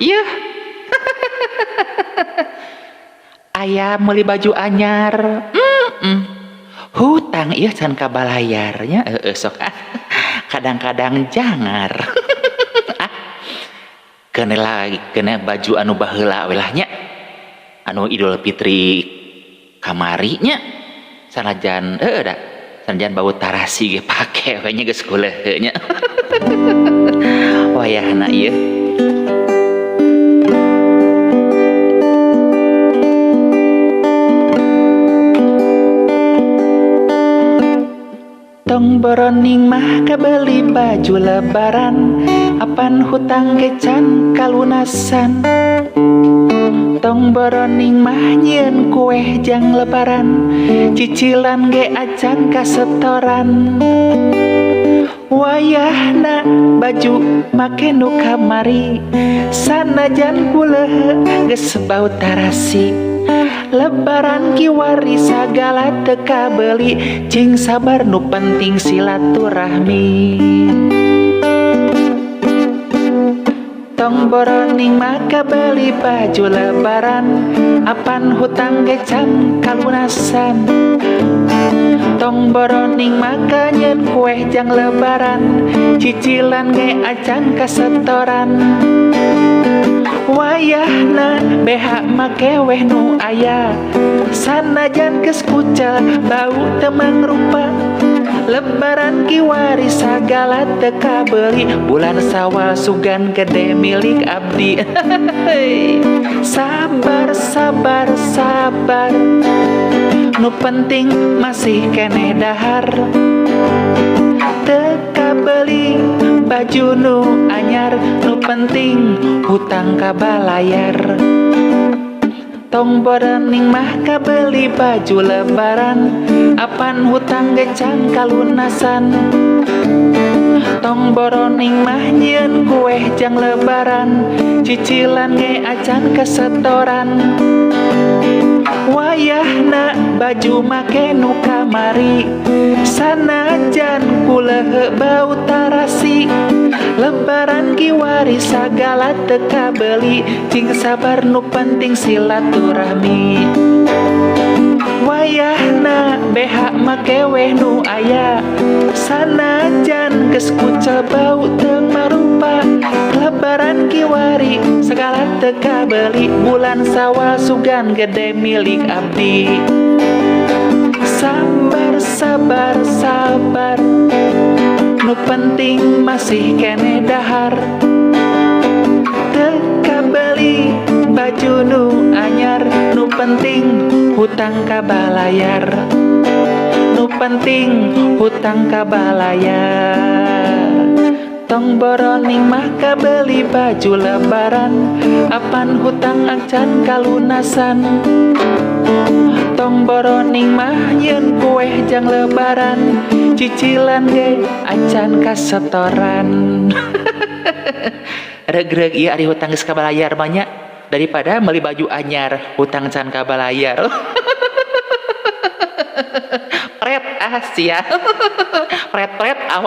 Iya. Aya meuli baju anyar. Hutang ieu can kabalayarnya sok kadang-kadang jangar. Kena baju anu baheula we lah nya. Anu Idul Fitri kamari nya. Sanajan da. Sanajan bau tarasi ge pake we nya geus kuleuh nya. Wayahna ieu. Tong boroning mah kabeli baju lebaran, apan hutang ge can kalunasan. Tong boroning mah nyieun kueh jang lebaran, cicilan ge acan kasetoran. Wayahna baju make nu kamari, sanajan kuleuh geus bau tarasi. Lebaran kiwari sagala teu kabeli, cing sabar nu penting silaturahmi. Tong boroning mah kabeli baju lebaran, apan hutang ge can kalunasan. Tong boroning mah nyieun kueh jang lebaran, cicilan ge acan kasetoran. Wayahna behak make weh nu aya, sanajan geus kucel bau teu mangrupa. Lebaran kiwari sagala teu kabeli, bulan Sawal sugan gede milik abdi. Sabar sabar sabar, nu penting masih keneh dahar. Teu kabeli baju nu anyar, nu penting hutang kabalayar. Tong boroning mah kabeli baju lebaran, apan hutang ge can kalunasan. Tong boroning mah nyieun kueh jang lebaran, cicilan ge acan kasetoran. Wayahna baju make nu kamari, sanajan kuleuh bau tarasi. Lebaran kiwari sagala teu kabeli, cing sabar nu penting silaturahmi. Wayahna behak make weh nu aya, sanajan geus kucel bau teu marupa. Lebaran kiwari sagala teu kabeli, bulan Sawal sugan gede milik abdi. Sabar sabar sabar, nu penting masih keneh dahar. Teu kabeli baju nu anyar, nu penting hutang kabalayar. Nu penting hutang kabalayar. Tong boroning mah kabeli baju lebaran, apan hutang acan kalunasan. Tong boroning mah nyieun kueh jang lebaran, cicilan ge acan kasetoran. Regreg ieu ari hutang geus kabalayar banyak daripada meuli baju anyar hutang can kabalayar. Pret sia. Pret aw